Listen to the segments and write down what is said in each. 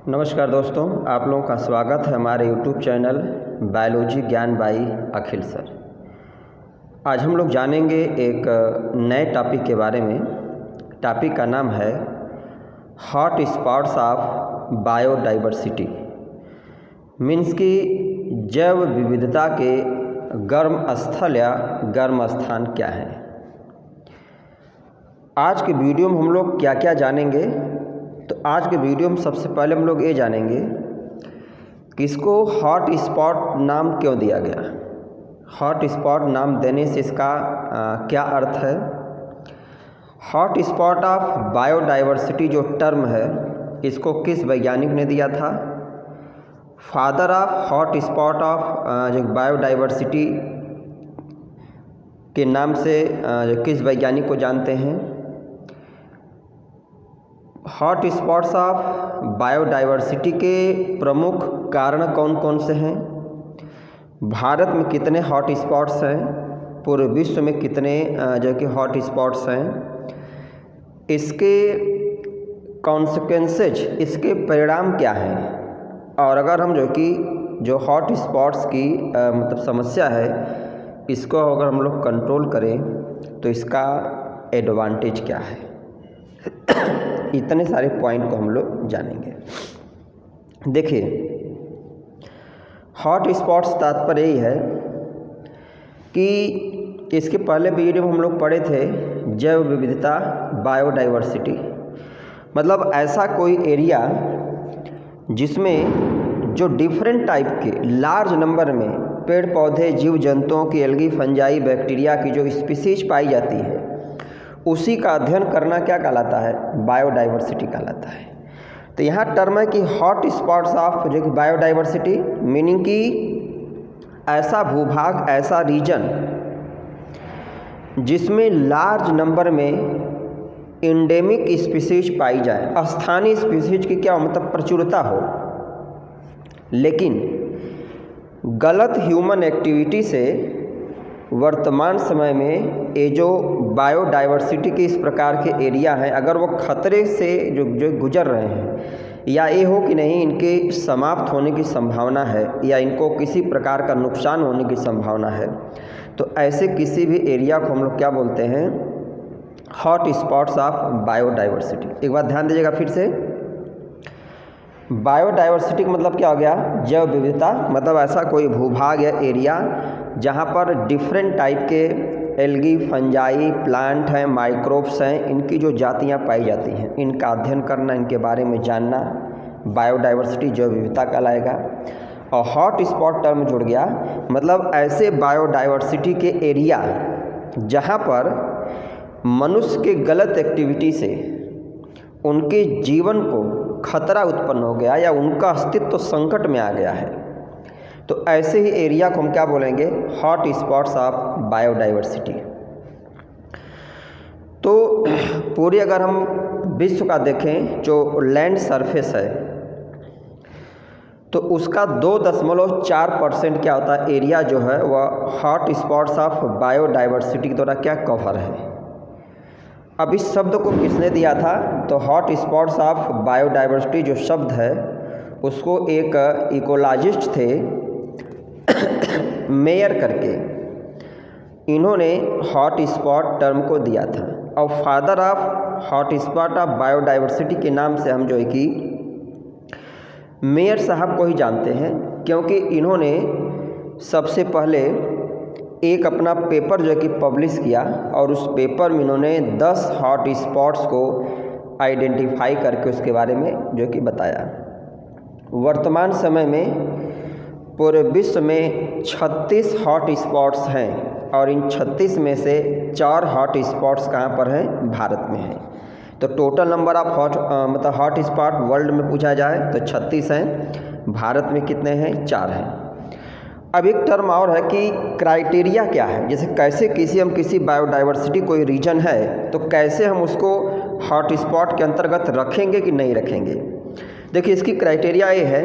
नमस्कार दोस्तों, आप लोगों का स्वागत है हमारे YouTube चैनल बायोलॉजी ज्ञान बाई अखिल सर। आज हम लोग जानेंगे एक नए टॉपिक के बारे में। टॉपिक का नाम है hot spots of biodiversity. Means कि जैव विविधता के गर्म स्थल या गर्म स्थान क्या हैं। आज के वीडियो में हम लोग क्या क्या जानेंगे। तो आज के वीडियो में सबसे पहले हम लोग ये जानेंगे कि इसको हॉट स्पॉट नाम क्यों दिया गया। हॉट स्पॉट नाम देने से इसका क्या अर्थ है। हॉट स्पॉट ऑफ बायोडाइवर्सिटी जो टर्म है इसको किस वैज्ञानिक ने दिया था। Father of hot spot of जो बायोडाइवर्सिटी के नाम से जो किस वैज्ञानिक को जानते हैं। हॉट स्पॉट्स ऑफ बायोडाइवर्सिटी के प्रमुख कारण कौन कौन से हैं। भारत में कितने हॉट स्पॉट्स हैं, पूरे विश्व में कितने जो कि हॉट स्पॉट्स हैं, इसके कॉन्सिक्वेंसेज, इसके परिणाम क्या हैं। और अगर हम जो हॉट स्पॉट्स की मतलब समस्या है इसको अगर हम लोग कंट्रोल करें तो इसका एडवांटेज क्या है। इतने सारे पॉइंट को हम लोग जानेंगे। देखिए, हॉट स्पॉट्स तात्पर्य यही है कि इसके पहले वीडियो में हम लोग पढ़े थे जैव विविधता बायोडाइवर्सिटी, मतलब ऐसा कोई एरिया जिसमें जो डिफरेंट टाइप के लार्ज नंबर में पेड़ पौधे, जीव जंतुओं की, एल्गी, फंजाई, बैक्टीरिया की जो स्पीसीज पाई जाती है उसी का अध्ययन करना क्या कहलाता है, बायोडाइवर्सिटी कहलाता है। तो यहाँ टर्म है कि हॉट स्पॉट्स ऑफ जो कि बायोडाइवर्सिटी, मीनिंग कि ऐसा भूभाग, ऐसा रीजन जिसमें लार्ज नंबर में इंडेमिक स्पीसीज पाई जाए, स्थानीय स्पीसीज की क्या मतलब प्रचुरता हो, लेकिन गलत ह्यूमन एक्टिविटी से वर्तमान समय में ये जो बायोडाइवर्सिटी के इस प्रकार के एरिया हैं अगर वो खतरे से जो गुजर रहे हैं या ये हो कि नहीं इनके समाप्त होने की संभावना है या इनको किसी प्रकार का नुकसान होने की संभावना है, तो ऐसे किसी भी एरिया को हम लोग क्या बोलते हैं, हॉट स्पॉट्स ऑफ बायोडाइवर्सिटी। एक बात ध्यान दीजिएगा फिर से, बायोडाइवर्सिटी का मतलब क्या हो गया, जैव विविधता, मतलब ऐसा कोई भूभाग या एरिया जहाँ पर डिफरेंट टाइप के एल्गी, फंजाई, प्लांट हैं, माइक्रोब्स हैं, इनकी जो जातियाँ पाई जाती हैं इनका अध्ययन करना, इनके बारे में जानना बायोडाइवर्सिटी जैव विविधता कहलाएगा। और हॉट स्पॉट टर्म जुड़ गया, मतलब ऐसे बायोडाइवर्सिटी के एरिया जहाँ पर मनुष्य के गलत एक्टिविटी से उनके जीवन को खतरा उत्पन्न हो गया या उनका अस्तित्व संकट में आ गया है, तो ऐसे ही एरिया को हम क्या बोलेंगे, हॉट स्पॉट्स ऑफ बायोडाइवर्सिटी। तो पूरी अगर हम विश्व का देखें जो लैंड सरफेस है तो उसका 2.4% क्या होता है, एरिया जो है वह हॉट स्पॉट्स ऑफ बायोडाइवर्सिटी के द्वारा क्या कवर है। अब इस शब्द को किसने दिया था, तो हॉट स्पॉट्स ऑफ बायोडाइवर्सिटी जो शब्द है उसको एक इकोलॉजिस्ट थे मेयर करके, इन्होंने हॉट स्पॉट टर्म को दिया था। और father of hot spot of biodiversity के नाम से हम जो है कि मेयर साहब को ही जानते हैं, क्योंकि इन्होंने सबसे पहले एक अपना पेपर जो है कि पब्लिश किया और उस पेपर में इन्होंने 10 हॉट स्पॉट्स को आइडेंटिफाई करके उसके बारे में जो कि बताया। वर्तमान समय में पूरे विश्व में 36 हॉट स्पॉट्स हैं और इन 36 में से 4 हॉट स्पॉट्स कहाँ पर हैं, भारत में हैं। तो total number of hot spot world में पूछा जाए तो 36 हैं, भारत में कितने हैं, 4 हैं। अब एक टर्म और है कि क्राइटेरिया क्या है, जैसे कैसे हम किसी बायोडाइवर्सिटी कोई रीजन है तो कैसे हम उसको हॉट स्पॉट के अंतर्गत रखेंगे कि नहीं रखेंगे। देखिए, इसकी क्राइटेरिया ये है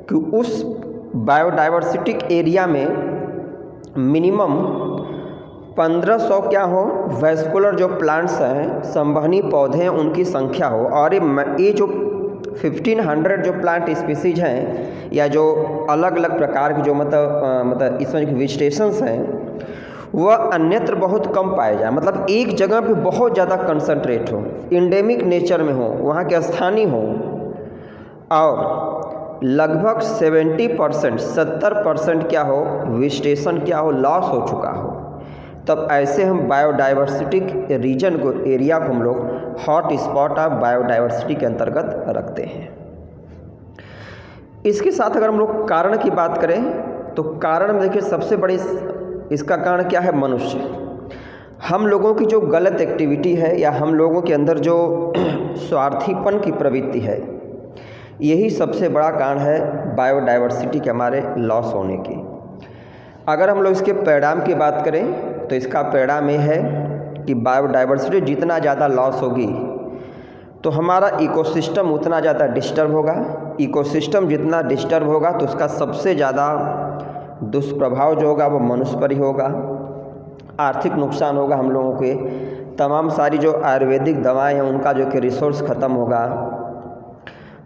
कि उस बायोडाइवर्सिटी एरिया में मिनिमम 1500 क्या हो, वैस्कुलर जो प्लांट्स हैं, संवहनी पौधे हैं, उनकी संख्या हो। और ये जो 1500 जो प्लांट स्पीसीज हैं या जो अलग अलग प्रकार के जो मतलब इसमें जो वेजिटेशंस हैं वह अन्यत्र बहुत कम पाए जाए, मतलब एक जगह पे बहुत ज़्यादा कंसंट्रेट हो, इंडेमिक नेचर में हो, वहाँ के स्थानीय हो और लगभग 70% क्या हो, वेजिटेशन क्या हो, लॉस हो चुका हो, तब ऐसे हम बायोडाइवर्सिटी रीजन को, एरिया को हम लोग हॉट स्पॉट ऑफ बायोडाइवर्सिटी के अंतर्गत रखते हैं। इसके साथ अगर हम लोग कारण की बात करें तो कारण में देखिए सबसे बड़ी इसका कारण क्या है, मनुष्य। हम लोगों की जो गलत एक्टिविटी है या हम लोगों के अंदर जो स्वार्थीपन की प्रवृत्ति है, यही सबसे बड़ा कारण है बायोडाइवर्सिटी के हमारे लॉस होने की। अगर हम लोग इसके परिणाम की बात करें तो इसका परिणाम ये है कि बायोडाइवर्सिटी जितना ज़्यादा लॉस होगी तो हमारा इकोसिस्टम उतना ज़्यादा डिस्टर्ब होगा। इकोसिस्टम जितना डिस्टर्ब होगा तो उसका सबसे ज़्यादा दुष्प्रभाव जो होगा वो मनुष्य पर ही होगा। आर्थिक नुकसान होगा हम लोगों के, तमाम सारी जो आयुर्वेदिक दवाएं हैं उनका जो कि रिसोर्स ख़त्म होगा।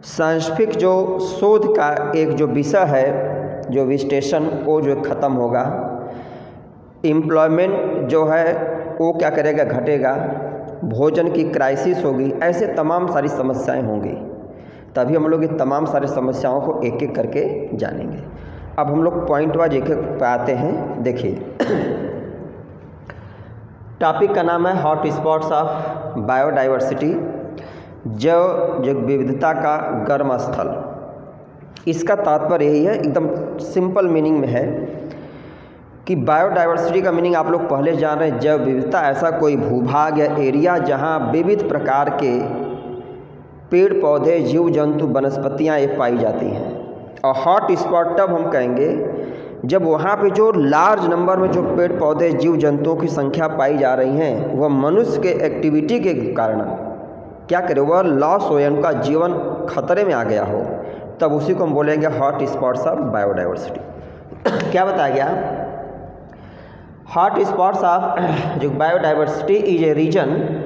साइंटिफिक जो शोध का एक जो विषय है जो वेजिटेशन वो जो ख़त्म होगा। एम्प्लॉयमेंट जो है वो क्या करेगा, घटेगा। भोजन की क्राइसिस होगी। ऐसे तमाम सारी समस्याएं होंगी। तभी हम लोग ये तमाम सारी समस्याओं को एक एक करके जानेंगे। अब हम लोग पॉइंट वाइज एक एक पे आते हैं। देखिए टॉपिक का नाम है हॉट स्पॉट्स ऑफ बायोडाइवर्सिटी, जो विविधता का गर्म स्थल। इसका तात्पर्य यही है, एकदम सिंपल मीनिंग में है कि बायोडाइवर्सिटी का मीनिंग आप लोग पहले जान रहे हैं। जैव विविधता ऐसा कोई भूभाग या एरिया जहां विविध प्रकार के पेड़ पौधे, जीव जंतु, वनस्पतियाँ ये पाई जाती हैं। और हॉट स्पॉट तब हम कहेंगे जब वहाँ पे जो लार्ज नंबर में जो पेड़ पौधे, जीव जंतुओं की संख्या पाई जा रही हैं वह मनुष्य के एक्टिविटी के कारण क्या करे, वह लॉस हो या उनका जीवन खतरे में आ गया हो, तब उसी को हम बोलेंगे हॉट स्पॉट्स ऑफ बायोडाइवर्सिटी। क्या बताया गया, हॉट स्पॉट्स ऑफ जो biodiversity is a region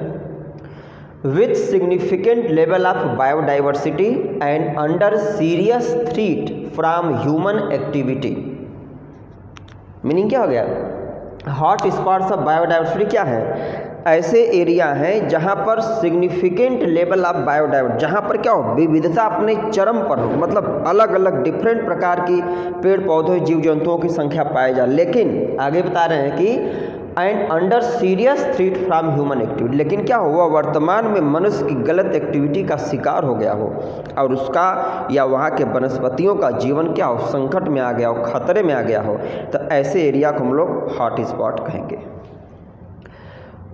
with significant level of biodiversity and under serious threat from human activity। Meaning क्या हो गया, हॉट स्पॉट्स ऑफ बायोडाइवर्सिटी क्या है, ऐसे एरिया हैं जहां पर सिग्निफिकेंट लेवल ऑफ बायोडाइवर्सिटी, जहां पर क्या हो, विविधता अपने चरम पर हो, मतलब अलग अलग डिफरेंट प्रकार की पेड़ पौधे, जीव जंतुओं की संख्या पाई जाए। लेकिन आगे बता रहे हैं कि and under serious threat from human activity, लेकिन क्या हुआ, वर्तमान में मनुष्य की गलत एक्टिविटी का शिकार हो गया हो और उसका या वहाँ के वनस्पतियों का जीवन क्या हो, संकट में आ गया हो, खतरे में आ गया हो, तो ऐसे एरिया को हम लोग हॉट स्पॉट कहेंगे।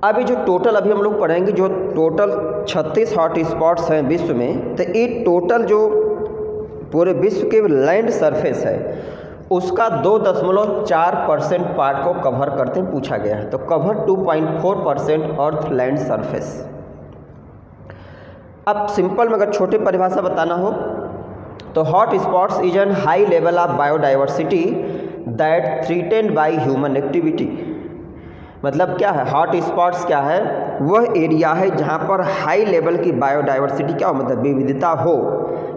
अभी जो टोटल अभी हम लोग पढ़ेंगे, जो टोटल 36 हॉट स्पॉट्स हैं विश्व में, तो ये टोटल जो पूरे विश्व के लैंड सरफेस है उसका 2.4% पार्ट को कवर करते हैं, पूछा गया है। तो कवर 2.4% अर्थ लैंड सरफेस। अब सिंपल में अगर छोटे परिभाषा बताना हो तो hot spots is an high level of biodiversity that threatened by human activity. मतलब क्या है, हॉट स्पॉट्स क्या है, वह एरिया है जहाँ पर हाई लेवल की बायोडाइवर्सिटी क्या हो, मतलब विविधता हो,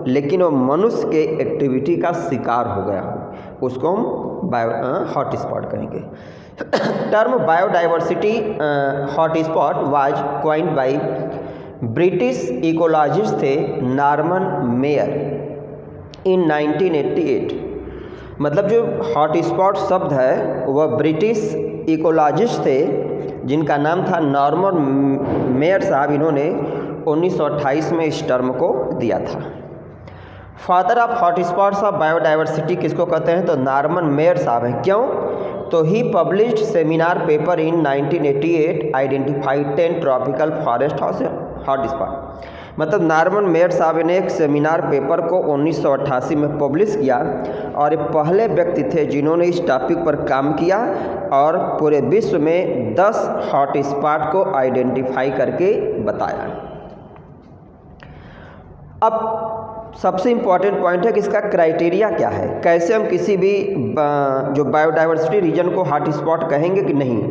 लेकिन वो मनुष्य के एक्टिविटी का शिकार हो गया हो, उसको हम हॉट स्पॉट कहेंगे। Term biodiversity hot spot was coined by British ecologist थे नॉर्मन मेयर इन 1988। मतलब जो हॉट स्पॉट शब्द है वह ब्रिटिश इकोलॉजिस्ट थे जिनका नाम था नॉर्मन मेयर साहब, इन्होंने 1928 में इस टर्म को दिया था। Father of hot spots of biodiversity किसको कहते हैं, तो नॉर्मन मेयर साहब हैं। क्यों, तो ही published seminar paper in 1988 identified 10 tropical forest hot spot. मतलब नॉर्मन मेयर साहब ने एक सेमिनार पेपर को 1988 में पब्लिश किया और ये पहले व्यक्ति थे जिन्होंने इस टॉपिक पर काम किया और पूरे विश्व में 10 हॉट स्पॉट को आइडेंटिफाई करके बताया। अब सबसे इम्पॉर्टेंट पॉइंट है कि इसका क्राइटेरिया क्या है, कैसे हम किसी भी जो बायोडाइवर्सिटी रीजन को हॉट स्पॉट कहेंगे कि नहीं।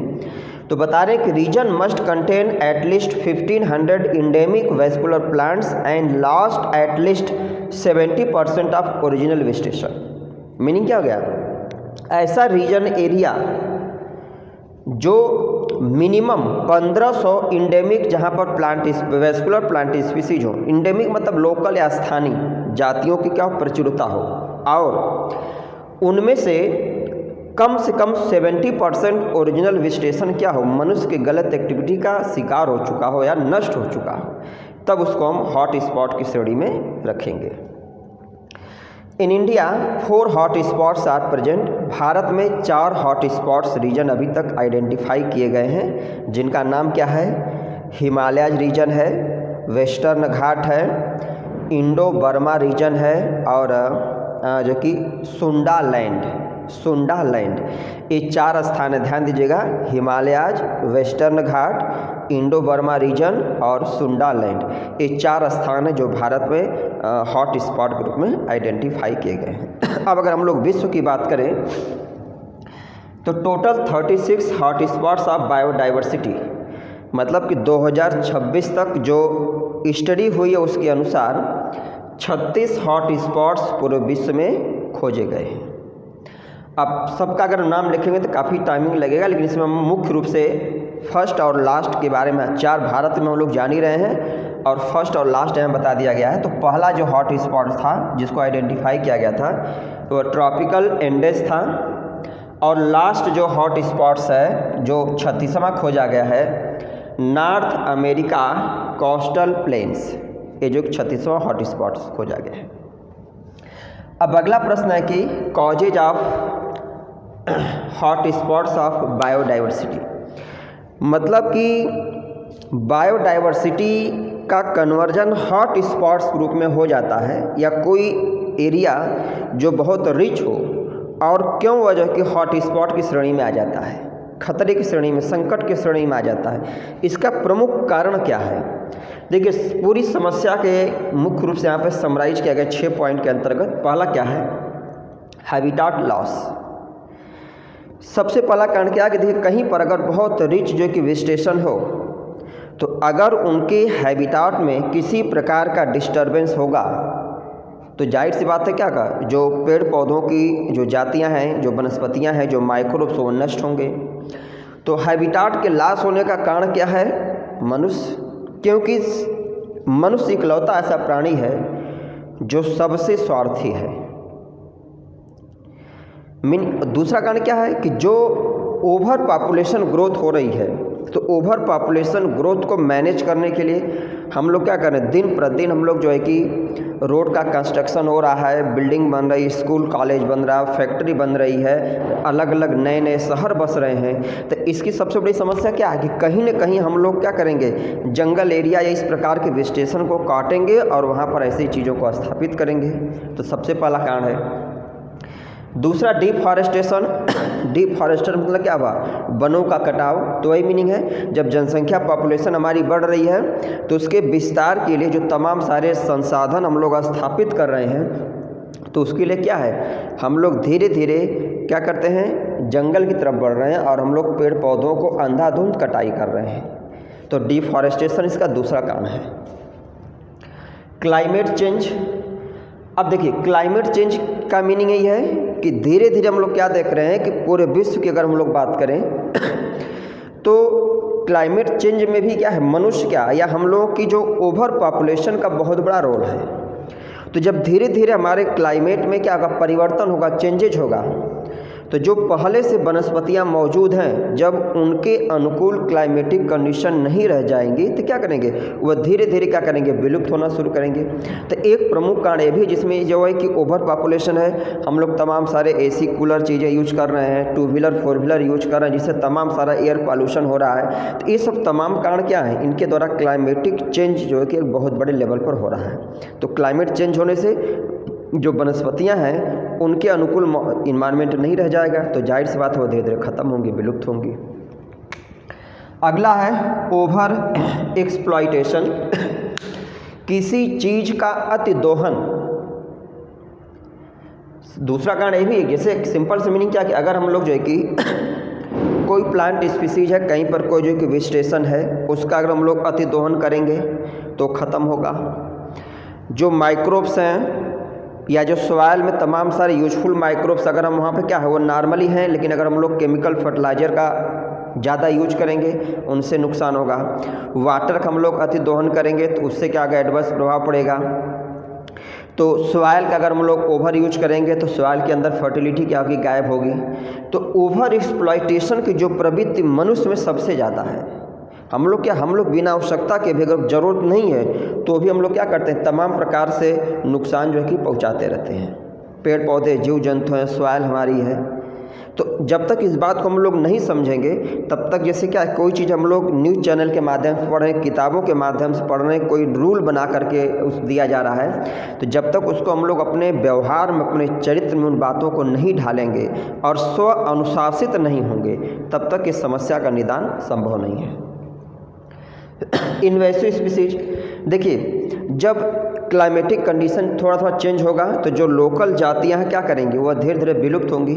तो बता रहे हैं कि region must contain at least 1500 endemic vascular plants and last at least 70% of original vegetation. Meaning क्या हो गया, ऐसा रीजन एरिया जो मिनिमम 1500 इंडेमिक, जहाँ पर वेस्कुलर प्लांट स्पीसीज हो, इंडेमिक मतलब लोकल या स्थानीय जातियों की क्या प्रचुरता हो, और उनमें से कम 70% ओरिजिनल वेजिटेशन क्या हो, मनुष्य के गलत एक्टिविटी का शिकार हो चुका हो या नष्ट हो चुका हो, तब उसको हम हॉट स्पॉट की श्रेणी में रखेंगे। In India 4 hot spots are present. भारत में 4 हॉट स्पॉट्स रीजन अभी तक आइडेंटिफाई किए गए हैं, जिनका नाम क्या है, हिमालयज रीजन है, वेस्टर्न घाट है, इंडो बर्मा रीजन है, और जो कि सुंडा लैंड। ये 4 स्थान है, ध्यान दीजिएगा, हिमालयज, वेस्टर्न घाट, इंडो बर्मा रीजन और सुंडा लैंड। ये 4 स्थान है जो भारत में हॉट स्पॉट के रूप में आइडेंटिफाई किए गए हैं। अब अगर हम लोग विश्व की बात करें तो total 36 hot spots of biodiversity, मतलब कि 2026 तक जो स्टडी हुई है उसके अनुसार 36 हॉट स्पॉट्स पूरे विश्व में खोजे गए हैं। अब सबका अगर नाम लिखेंगे तो काफ़ी टाइमिंग लगेगा, लेकिन इसमें हम मुख्य रूप से फर्स्ट और लास्ट के बारे में 4 भारत में हम लोग जान ही रहे हैं, और फर्स्ट और लास्ट यहाँ बता दिया गया है। तो पहला जो हॉट स्पॉट था जिसको आइडेंटिफाई किया गया था वो ट्रॉपिकल एंडेस था, और लास्ट जो हॉट स्पॉट्स है जो 36वां खोजा गया है, नॉर्थ अमेरिका कोस्टल प्लेन्स, ये जो 36वां हॉट स्पॉट्स खोजा गया है। अब अगला प्रश्न है कि causes of hot spots of biodiversity, मतलब कि बायोडाइवर्सिटी का कन्वर्जन हॉट स्पॉट्स ग्रुप में हो जाता है, या कोई एरिया जो बहुत रिच हो और क्यों वजह कि हॉट स्पॉट की श्रेणी में आ जाता है, खतरे की श्रेणी में, संकट की श्रेणी में आ जाता है, इसका प्रमुख कारण क्या है। देखिए पूरी समस्या के मुख्य रूप से यहाँ पे समराइज किया गया 6 पॉइंट के अंतर्गत। पहला क्या है, हैबिटाट लॉस। सबसे पहला कारण क्या है कि देखिए कहीं पर अगर बहुत रिच जो कि वेजिटेशन हो, तो अगर उनके हैबिटाट में किसी प्रकार का डिस्टरबेंस होगा तो जाहिर सी बात है क्या का जो पेड़ पौधों की जो जातियां हैं, जो वनस्पतियां हैं, जो माइक्रोब्स वो नष्ट होंगे। तो हैबिटाट के लॉस होने का कारण क्या है, मनुष्य, क्योंकि मनुष्य इकलौता ऐसा प्राणी है जो सबसे स्वार्थी है। दूसरा कारण क्या है कि जो ओवर पॉपुलेशन ग्रोथ हो रही है, तो ओवर पॉपुलेशन ग्रोथ को मैनेज करने के लिए हम लोग क्या कर रहे हैं, दिन प्रतिदिन हम लोग जो है कि रोड का कंस्ट्रक्शन हो रहा है, बिल्डिंग बन रही, स्कूल कॉलेज बन रहा है, फैक्ट्री बन रही है, अलग अलग नए नए शहर बस रहे हैं। तो इसकी सबसे बड़ी समस्या क्या है कि कहीं न कहीं हम लोग क्या करेंगे, जंगल एरिया या इस प्रकार के वेजिटेशन को काटेंगे और वहाँ पर ऐसी चीज़ों को स्थापित करेंगे। तो सबसे पहला कारण है। दूसरा डिफॉरेस्टेशन। डिफॉरेस्टेशन मतलब क्या हुआ, वनों का कटाव। तो वही मीनिंग है, जब जनसंख्या पॉपुलेशन हमारी बढ़ रही है तो उसके विस्तार के लिए जो तमाम सारे संसाधन हम लोग स्थापित कर रहे हैं, तो उसके लिए क्या है, हम लोग धीरे धीरे क्या करते हैं, जंगल की तरफ बढ़ रहे हैं और हम लोग पेड़ पौधों को अंधाधुंध कटाई कर रहे हैं। तो डिफॉरेस्टेशन इसका दूसरा कारण है। Climate change. अब देखिए क्लाइमेट चेंज का मीनिंग यही है कि धीरे धीरे हम लोग क्या देख रहे हैं कि पूरे विश्व की अगर हम लोग बात करें तो क्लाइमेट चेंज में भी क्या है, मनुष्य क्या या हम लोगों की जो ओवर पॉपुलेशन का बहुत बड़ा रोल है। तो जब धीरे धीरे हमारे क्लाइमेट में क्या होगा, परिवर्तन होगा, चेंजेज होगा, तो जो पहले से वनस्पतियाँ मौजूद हैं, जब उनके अनुकूल क्लाइमेटिक कंडीशन नहीं रह जाएंगी तो क्या करेंगे, वह धीरे धीरे क्या करेंगे, विलुप्त होना शुरू करेंगे। तो एक प्रमुख कारण ये भी जिसमें जो है कि ओवर पॉपुलेशन है, हम लोग तमाम सारे एसी कूलर चीज़ें यूज कर रहे हैं, 2 व्हीलर 4 व्हीलर यूज कर रहे हैं, जिससे तमाम सारा एयर पॉल्यूशन हो रहा है। तो ये सब तमाम कारण क्या है, इनके द्वारा क्लाइमेटिक चेंज जो है कि एक बहुत बड़े लेवल पर हो रहा है। तो क्लाइमेट चेंज होने से जो वनस्पतियाँ हैं उनके अनुकूल इन्वायरमेंट नहीं रह जाएगा, तो जाहिर सी बात है वो धीरे धीरे खत्म होंगी, विलुप्त होंगी। अगला है ओवर एक्सप्लॉइटेशन, किसी चीज का अति दोहन। दूसरा कारण ये भी है, जैसे सिंपल से मीनिंग क्या कि अगर हम लोग जो है कि कोई प्लांट स्पीसीज है, कहीं पर कोई जो कि वेजिटेशन है, उसका अगर हम लोग अतिदोहन करेंगे तो ख़त्म होगा। जो माइक्रोब्स हैं या जो सॉइल में तमाम सारे यूजफुल माइक्रोब्स अगर हम वहाँ पे क्या है वो नॉर्मली हैं, लेकिन अगर हम लोग केमिकल फर्टिलाइज़र का ज़्यादा यूज करेंगे उनसे नुकसान होगा। वाटर का हम लोग अति दोहन करेंगे तो उससे क्या होगा, एडवर्स प्रभाव पड़ेगा। तो सॉइल का अगर हम लोग ओवर यूज करेंगे तो सॉइल के अंदर फर्टिलिटी क्या होगी, गायब होगी। तो ओवर एक्सप्लॉयटेशन की जो प्रवृत्ति मनुष्य में सबसे ज़्यादा है। हम लोग बिना आवश्यकता के भी, अगर ज़रूरत नहीं है तो भी हम लोग क्या करते हैं, तमाम प्रकार से नुकसान जो है कि पहुँचाते रहते हैं। पेड़ पौधे, जीव जंतु हैं, सॉइल हमारी है। तो जब तक इस बात को हम लोग नहीं समझेंगे तब तक, जैसे क्या कोई चीज़ हम लोग न्यूज़ चैनल के माध्यम से पढ़ रहे हैं, किताबों के माध्यम से पढ़ रहे हैं, कोई रूल बना करके उस दिया जा रहा है, तो जब तक उसको हम लोग अपने व्यवहार में, अपने चरित्र में उन बातों को नहीं ढालेंगे और स्व अनुशासित नहीं होंगे तब तक इस समस्या का निदान संभव नहीं है। इन्वेसिव स्पीसीज, देखिए जब क्लाइमेटिक कंडीशन थोड़ा चेंज होगा तो जो लोकल जातियां हैं क्या करेंगी, वह धीरे धीरे विलुप्त होंगी।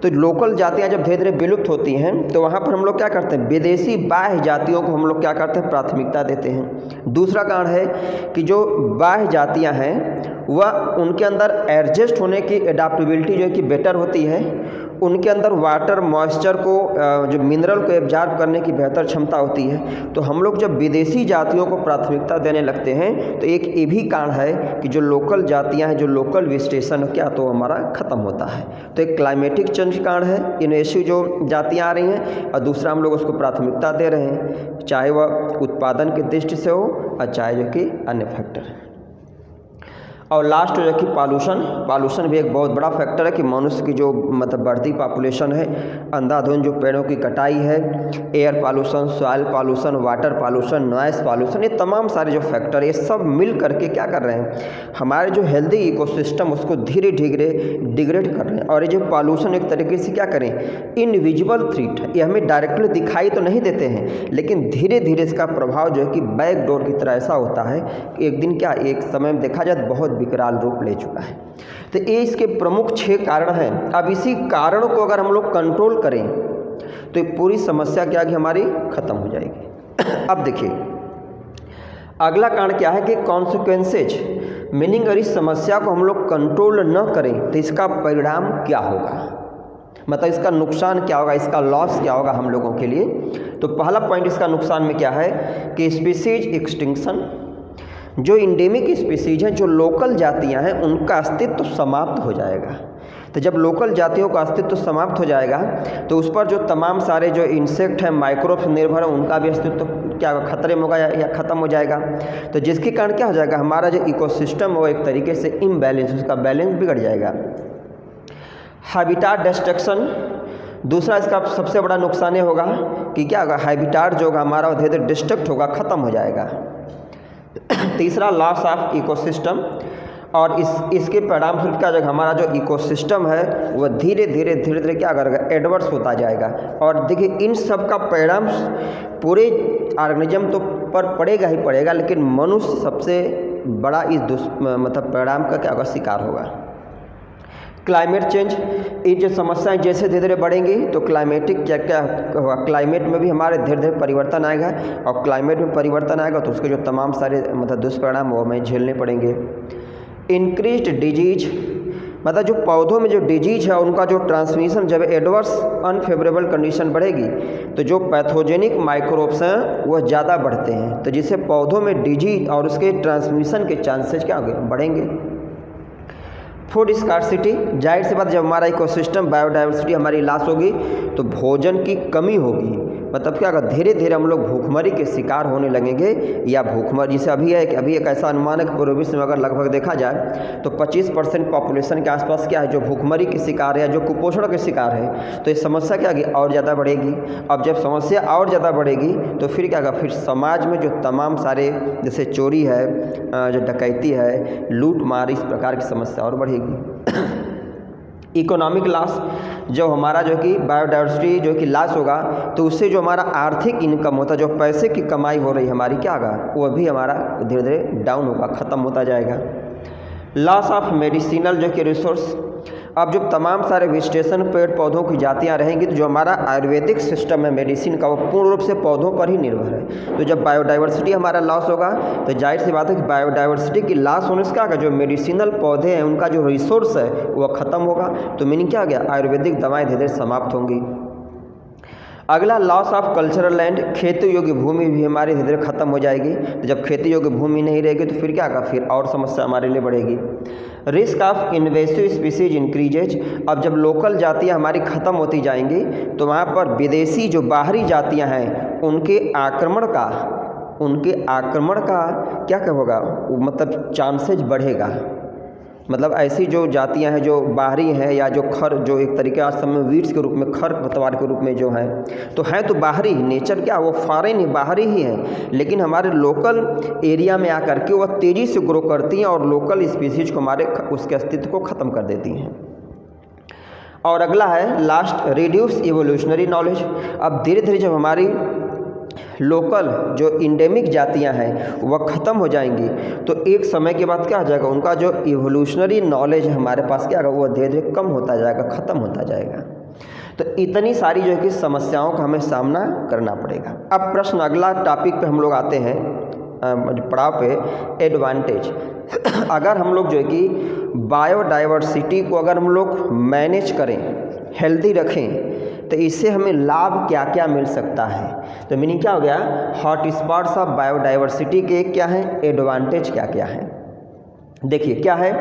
तो लोकल जातियां जब धीरे धीरे विलुप्त होती हैं तो वहाँ पर हम लोग क्या करते हैं, विदेशी बाह्य जातियों को हम लोग क्या करते हैं, प्राथमिकता देते हैं। दूसरा कारण है कि जो बाह्य जातियां हैं वह उनके अंदर एडजस्ट होने की एडाप्टेबिलिटी जो है कि बेटर होती है। उनके अंदर वाटर मॉइस्चर को, जो मिनरल को एब्जॉर्ब करने की बेहतर क्षमता होती है। तो हम लोग जब विदेशी जातियों को प्राथमिकता देने लगते हैं तो एक ये भी कारण है कि जो लोकल जातियां हैं, जो लोकल वेजिटेशन क्या तो हमारा ख़त्म होता है। तो एक क्लाइमेटिक चेंज कारण है, इन्वेसिव जो जातियां आ रही हैं, और दूसरा हम लोग उसको प्राथमिकता दे रहे हैं, चाहे वह उत्पादन की दृष्टि से हो और चाहे जो कि अन्य फैक्टर। और लास्ट जो कि पॉल्यूशन भी एक बहुत बड़ा फैक्टर है कि मनुष्य की जो मतलब बढ़ती पॉपुलेशन है, अंधाधुंध जो पेड़ों की कटाई है, air pollution, soil pollution, water pollution, noise pollution, ये तमाम सारे जो फैक्टर ये सब मिल करके क्या कर रहे हैं, हमारे जो हेल्दी इकोसिस्टम उसको धीरे धीरे डिग्रेड कर रहे हैं। और ये जो पॉल्यूशन एक तरीके से क्या करें, इनविजिबल थ्रेट है, ये हमें डायरेक्टली दिखाई तो नहीं देते हैं, लेकिन धीरे धीरे इसका प्रभाव जो है कि बैकडोर की तरह ऐसा होता है कि एक दिन क्या, एक समय में देखा जाए बहुत विकराल रूप ले चुका है। तो ये इसके प्रमुख 6 कारण हैं। अब इसी कारणों को अगर हम लोग कंट्रोल करें तो ये पूरी समस्या क्या कि हमारी खत्म हो जाएगी। अब देखिए अगला कारण क्या है कि कॉन्सिक्वेंसेज, मीनिंग अगर इस समस्या को हम लोग कंट्रोल न करें तो इसका परिणाम क्या होगा, मतलब इसका नुकसान क्या होगा, इसका लॉस क्या होगा हम लोगों के लिए। तो पहला पॉइंट इसका नुकसान में क्या है कि स्पीसीज एक्सटिंक्शन, जो इंडेमिक स्पीसीज हैं, जो लोकल जातियां हैं, उनका अस्तित्व समाप्त हो जाएगा। तो जब लोकल जातियों का अस्तित्व समाप्त हो जाएगा तो उस पर जो तमाम सारे जो इंसेक्ट हैं, माइक्रोब्स निर्भर हैं, उनका भी अस्तित्व क्या खतरे में होगा या ख़त्म हो जाएगा। तो जिसके कारण क्या हो जाएगा, हमारा जो इकोसिस्टम वो एक तरीके से इम्बैलेंस, उसका बैलेंस बिगड़ जाएगा। हैबिटाट डिस्ट्रक्शन, दूसरा इसका सबसे बड़ा नुकसान ये होगा कि क्या होगा, हैबिटाट जो होगा हमारा धीरे धीरे डिस्ट्रक्ट होगा, ख़त्म हो जाएगा। तीसरा लॉस ऑफ इकोसिस्टम, और इसके परिणाम स्वरूप क्या जगह हमारा जो इकोसिस्टम है वह धीरे धीरे क्या करेगा, एडवर्स होता जाएगा। और देखिए इन सब का परिणाम पूरे ऑर्गेनिज्म तो पर पड़ेगा ही पड़ेगा, लेकिन मनुष्य सबसे बड़ा इस मतलब परिणाम का क्या होगा, शिकार होगा। क्लाइमेट चेंज, ये जो समस्याएं जैसे धीरे धीरे बढ़ेंगी तो क्लाइमेटिक क्या होगा, क्लाइमेट में भी हमारे धीरे धीरे परिवर्तन आएगा, और क्लाइमेट में परिवर्तन आएगा तो उसके जो तमाम सारे मतलब दुष्परिणाम वो हमें झेलने पड़ेंगे। इंक्रीज्ड डिजीज, मतलब जो पौधों में जो डिजीज है उनका जो ट्रांसमिशन, जब एडवर्स अनफेवरेबल कंडीशन बढ़ेगी तो जो पैथोजेनिक माइक्रोब्स हैं वह ज़्यादा बढ़ते हैं, तो जिससे पौधों में डिजीज और उसके ट्रांसमिशन के चांसेज क्या होंगे, बढ़ेंगे। फूड स्कार्सिटी, जाहिर सी बात जब हमारा इकोसिस्टम बायोडाइवर्सिटी हमारी लॉस होगी तो भोजन की कमी होगी, मतलब क्या होगा, धीरे धीरे हम लोग भूखमरी के शिकार होने लगेंगे। या भूखमरी जैसे अभी एक ऐसा अनुमान है कि पूरे विश्व में अगर लगभग देखा जाए तो 25% पॉपुलेशन के आसपास क्या है जो भूखमरी के शिकार है, जो कुपोषण के शिकार है। तो ये समस्या क्या होगी, और ज़्यादा बढ़ेगी। अब जब समस्या और ज़्यादा बढ़ेगी तो फिर क्या होगा, फिर समाज में जो तमाम सारे जैसे चोरी है, जो डकैती है, लूट मार, इस प्रकार की समस्या और बढ़ेगी। इकोनॉमिक लॉस, जब हमारा जो कि बायोडाइवर्सिटी जो कि लॉस होगा तो उससे जो हमारा आर्थिक इनकम होता है, जो पैसे की कमाई हो रही हमारी क्या होगा, वो भी हमारा धीरे धीरे डाउन होगा, ख़त्म होता जाएगा। लॉस ऑफ मेडिसिनल जो कि रिसोर्स, अब जो तमाम सारे वेजिटेशन पेड़ पौधों की जातियाँ रहेंगी तो जो हमारा आयुर्वेदिक सिस्टम है मेडिसिन का, वो पूर्ण रूप से पौधों पर ही निर्भर है। तो जब बायोडाइवर्सिटी हमारा लॉस होगा तो जाहिर सी बात है कि बायोडाइवर्सिटी की लॉस होने से क्या होगा, जो मेडिसिनल पौधे हैं उनका जो रिसोर्स है वो ख़त्म होगा। तो मीनिंग क्या हो गया, आयुर्वेदिक दवाएँ धीरे धीरे समाप्त होंगी। अगला लॉस ऑफ कल्चरल लैंड, खेती योग्य भूमि भी हमारी धीरे धीरे खत्म हो जाएगी। तो जब खेती योग्य भूमि नहीं रहेगी तो फिर क्या होगा, फिर और समस्या हमारे लिए बढ़ेगी। Risk of invasive species increases, अब जब लोकल जातियाँ हमारी ख़त्म होती जाएंगी तो वहाँ पर विदेशी जो बाहरी जातियाँ हैं उनके आक्रमण का क्या होगा, मतलब चांसेज बढ़ेगा। मतलब ऐसी जो जातियां हैं जो बाहरी हैं या जो जो एक तरीके आज समय वीड्स के रूप में खरपतवार के रूप में जो हैं तो हैं तो बाहरी, नेचर क्या वो फॉरेन ही बाहरी ही हैं, लेकिन हमारे लोकल एरिया में आकर के वह तेज़ी से ग्रो करती हैं और लोकल स्पीसीज को हमारे उसके अस्तित्व को ख़त्म कर देती हैं। और अगला है लास्ट, रिड्यूस इवोल्यूशनरी नॉलेज। अब धीरे धीरे जब हमारी लोकल जो इंडेमिक जातियां हैं वह ख़त्म हो जाएंगी तो एक समय के बाद क्या हो जाएगा, उनका जो इवोल्यूशनरी नॉलेज हमारे पास क्या होगा, वो धीरे धीरे कम होता जाएगा, ख़त्म होता जाएगा। तो इतनी सारी जो है कि समस्याओं का हमें सामना करना पड़ेगा। अब प्रश्न अगला टॉपिक पे हम लोग आते हैं, पड़ाव पे एडवांटेज। अगर हम लोग जो है कि बायोडाइवर्सिटी को अगर हम लोग मैनेज करें, हेल्दी रखें, तो इससे हमें लाभ क्या क्या मिल सकता है। तो मीनिंग क्या हो गया, हॉट स्पॉट्स ऑफ बायोडाइवर्सिटी के क्या हैं, एडवांटेज क्या क्या हैं। देखिए क्या है,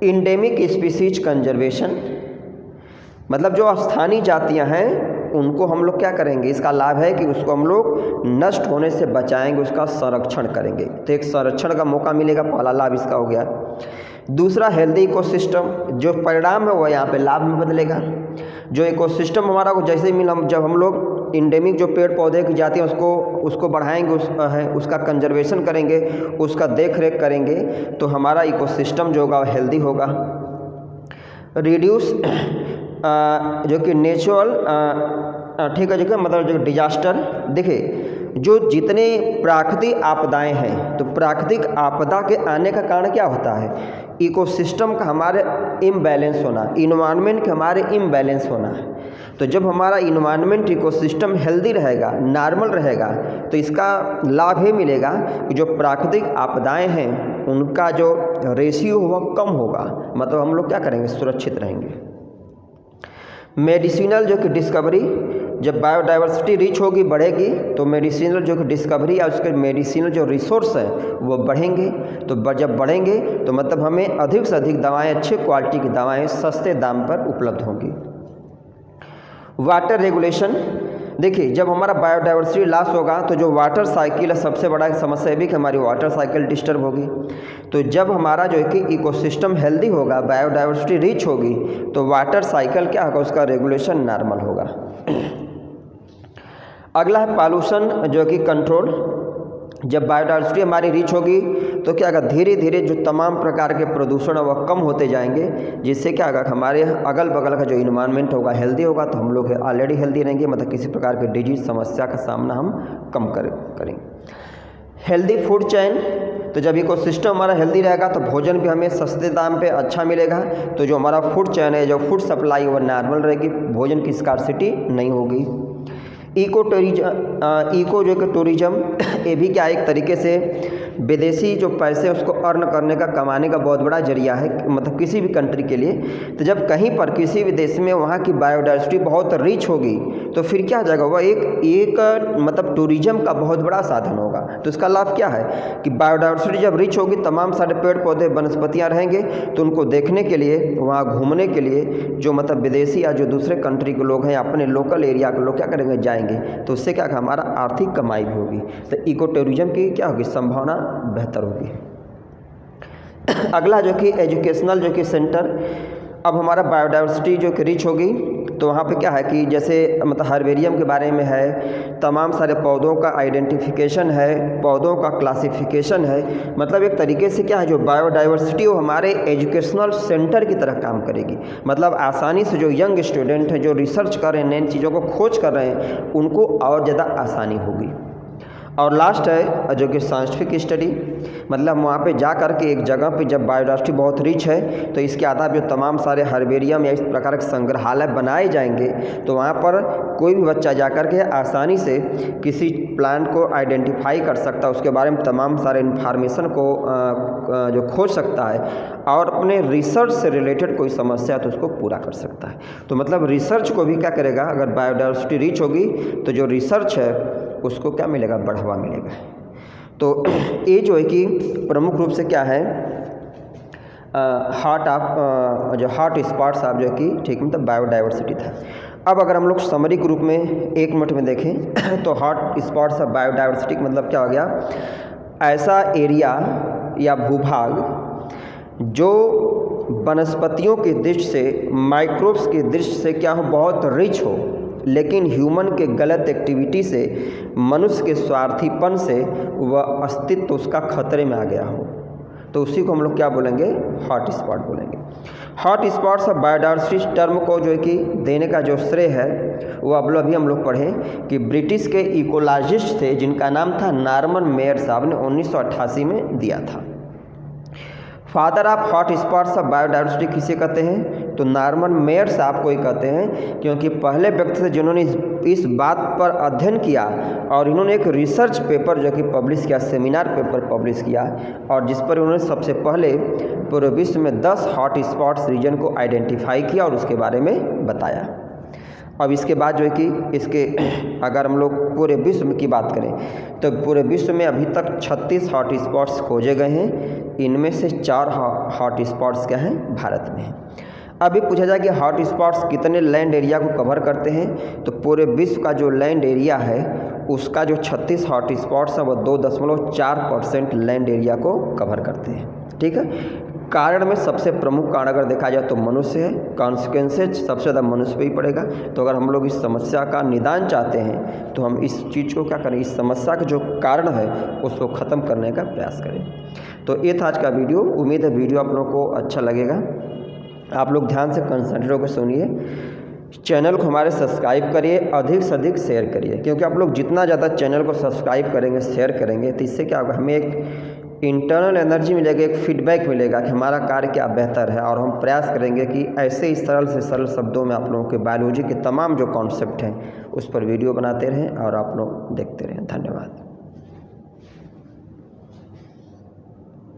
इंडेमिक स्पीसीज कंजर्वेशन, मतलब जो स्थानीय जातियां हैं उनको हम लोग क्या करेंगे, इसका लाभ है कि उसको हम लोग नष्ट होने से बचाएंगे, उसका संरक्षण करेंगे, तो एक संरक्षण का मौका मिलेगा, पहला लाभ इसका हो गया। दूसरा हेल्दी इकोसिस्टम, जो परिणाम है वो यहाँ पे लाभ में बदलेगा। जो इकोसिस्टम हमारा को जैसे मिल, जब हम लोग इंडेमिक जो पेड़ पौधे की जाती हैं उसको बढ़ाएंगे, उसका कंजर्वेशन करेंगे, उसका देख रेख करेंगे, तो हमारा इकोसिस्टम जो होगा हेल्दी होगा। रिड्यूस जो कि नेचुरल ठीक है, जो कि मतलब जो डिजास्टर, देखिए जो जितने प्राकृतिक आपदाएं हैं तो प्राकृतिक आपदा के आने का कारण क्या होता है, इकोसिस्टम का हमारे इम्बैलेंस होना, इन्वायरमेंट के हमारे इम्बैलेंस होना है। तो जब हमारा इन्वायरमेंट इकोसिस्टम हेल्दी रहेगा, नॉर्मल रहेगा, तो इसका लाभ ये मिलेगा कि जो प्राकृतिक आपदाएं हैं उनका जो रेशियो वह कम होगा, मतलब हम लोग क्या करेंगे, सुरक्षित रहेंगे। मेडिसिनल जो कि डिस्कवरी, जब बायोडाइवर्सिटी रिच होगी, बढ़ेगी, तो मेडिसिनल जो कि डिस्कवरी या उसके मेडिसिनल जो रिसोर्स है वो बढ़ेंगे। तो जब बढ़ेंगे तो मतलब हमें अधिक से अधिक दवाएं, अच्छे क्वालिटी की दवाएं सस्ते दाम पर उपलब्ध होंगी। वाटर रेगुलेशन, देखिए जब हमारा बायोडाइवर्सिटी लॉस होगा तो जो वाटर साइकिल है, सबसे बड़ा समस्या भी कि हमारी वाटर साइकिल डिस्टर्ब होगी। तो जब हमारा जो है कि इकोसिस्टम हेल्दी होगा, बायोडाइवर्सिटी रिच होगी, तो वाटर साइकिल क्या होगा, उसका रेगुलेशन नॉर्मल होगा। अगला है पॉल्यूशन जो कि कंट्रोल, जब बायोडाइवर्सिटी हमारी रिच होगी तो क्या होगा, धीरे धीरे जो तमाम प्रकार के प्रदूषण है वह कम होते जाएंगे, जिससे क्या होगा, हमारे अगल बगल का जो इन्वायरमेंट होगा हेल्दी होगा, तो हम लोग ऑलरेडी हेल्दी रहेंगे, मतलब किसी प्रकार के डिजीज समस्या का सामना हम कम करेंगे। हेल्दी फूड चेन, तो जब इकोसिस्टम हमारा हेल्दी रहेगा तो भोजन भी हमें सस्ते दाम पे अच्छा मिलेगा, तो जो हमारा फूड चेन है, जो फूड सप्लाई वो नॉर्मल रहेगी, भोजन की स्कार्सिटी नहीं होगी। इको जो कि टूरिज्म, ये भी क्या एक तरीके से विदेशी जो पैसे उसको अर्न करने का, कमाने का बहुत बड़ा जरिया है, मतलब किसी भी कंट्री के लिए। तो जब कहीं पर किसी भी देश में वहाँ की बायोडाइवर्सिटी बहुत रिच होगी तो फिर क्या हो जाएगा, वह एक मतलब टूरिज्म का बहुत बड़ा साधन होगा। तो इसका लाभ क्या है कि बायोडाइवर्सिटी जब रिच होगी, तमाम सारे पेड़ पौधे वनस्पतियाँ रहेंगे, तो उनको देखने के लिए, वहाँ घूमने के लिए जो मतलब विदेशी या जो दूसरे कंट्री के लोग हैं, अपने लोकल एरिया के लोग क्या करेंगे, जाएंगे, तो उससे क्या हमारा आर्थिक कमाई भी होगी। तो इको टूरिज्म की क्या होगी, संभावना बेहतर होगी। अगला जो कि एजुकेशनल जो कि सेंटर, अब हमारा बायोडाइवर्सिटी जो कि रिच होगी तो वहाँ पे क्या है कि जैसे मतलब हर्बेरियम के बारे में है, तमाम सारे पौधों का आइडेंटिफिकेशन है, पौधों का क्लासिफिकेशन है, मतलब एक तरीके से क्या है, जो बायोडाइवर्सिटी वो हमारे एजुकेशनल सेंटर की तरह काम करेगी। मतलब आसानी से जो यंग स्टूडेंट हैं, जो रिसर्च कर रहे हैं, नई चीज़ों को खोज कर रहे हैं, उनको और ज़्यादा आसानी होगी। और लास्ट है जो कि साइंटिफिक स्टडी, मतलब वहाँ पे जा कर के एक जगह पे जब बायोडाइवर्सिटी बहुत रिच है तो इसके आधार जो तमाम सारे हर्बेरियम या इस प्रकार के संग्रहालय बनाए जाएंगे, तो वहाँ पर कोई भी बच्चा जा कर के आसानी से किसी प्लांट को आइडेंटिफाई कर सकता है, उसके बारे में तमाम सारे इन्फॉर्मेशन को जो खोज सकता है और अपने रिसर्च से रिलेटेड कोई समस्या है तो उसको पूरा कर सकता है। तो मतलब रिसर्च को भी क्या करेगा, अगर बायोडाइवर्सिटी रिच होगी तो जो रिसर्च है उसको क्या मिलेगा, बढ़ावा मिलेगा। तो ये जो है कि प्रमुख रूप से क्या है, जो हॉट स्पॉट्स आप जो कि ठीक मतलब बायोडाइवर्सिटी था। अब अगर हम लोग समरी के रूप में 1 मिनट में देखें तो हॉट स्पॉट्स ऑफ बायोडाइवर्सिटी का मतलब क्या हो गया, ऐसा एरिया या भूभाग जो वनस्पतियों की दृष्टि से, माइक्रोब्स की दृष्टि से क्या हो, बहुत रिच हो, लेकिन ह्यूमन के गलत एक्टिविटी से, मनुष्य के स्वार्थीपन से वह अस्तित्व उसका खतरे में आ गया हो, तो उसी को हम लोग क्या बोलेंगे, हॉट स्पॉट बोलेंगे। Hot spots of biodiversity term को जो है कि देने का जो श्रेय है वो अभी हम लोग पढ़ें कि ब्रिटिश के इकोलॉजिस्ट थे जिनका नाम था नॉर्मन मेयर साहब ने 1988 में दिया था। Father of hot spots of biodiversity किसे कहते हैं, तो नॉर्मन मेयर साहब को ही कहते हैं, क्योंकि पहले व्यक्ति थे जिन्होंने इस बात पर अध्ययन किया और इन्होंने एक रिसर्च पेपर जो कि पब्लिश किया, सेमिनार पेपर पब्लिश किया, और जिस पर उन्होंने सबसे पहले पूरे विश्व में 10 हॉट स्पॉट्स रीजन को आइडेंटिफाई किया और उसके बारे में बताया। अब इसके बाद जो है कि इसके अगर हम लोग पूरे विश्व की बात करें तो पूरे विश्व में अभी तक 36 हॉट स्पॉट्स खोजे गए हैं, इनमें से 4 हॉट स्पॉट्स क्या हैं, भारत में हैं। अभी पूछा जाए कि हॉट स्पॉट्स कितने लैंड एरिया को कवर करते हैं, तो पूरे विश्व का जो लैंड एरिया है उसका जो 36 हॉट स्पॉट्स हैं वो 2.4% लैंड एरिया को कवर करते हैं। ठीक है, कारण में सबसे प्रमुख कारण अगर देखा जाए तो मनुष्य है, कॉन्सिक्वेंसेज सबसे ज़्यादा मनुष्य पे ही पड़ेगा। तो अगर हम लोग इस समस्या का निदान चाहते हैं तो हम इस चीज़ को क्या करें, इस समस्या का जो कारण है उसको ख़त्म करने का प्रयास करें। तो ये था आज का वीडियो, उम्मीद है वीडियो आप लोगों को अच्छा लगेगा। आप लोग ध्यान से कंसंट्रेट होकर सुनिए, चैनल को हमारे सब्सक्राइब करिए, अधिक से अधिक शेयर करिए, क्योंकि आप लोग जितना ज़्यादा चैनल को सब्सक्राइब करेंगे, शेयर करेंगे, तो इससे क्या होगा, हमें एक इंटरनल एनर्जी मिलेगी, एक फीडबैक मिलेगा कि हमारा कार्य क्या बेहतर है, और हम प्रयास करेंगे कि ऐसे ही सरल से सरल शब्दों में आप लोगों के बायोलॉजी के तमाम जो कॉन्सेप्ट हैं उस पर वीडियो बनाते रहें और आप लोग देखते रहें। धन्यवाद।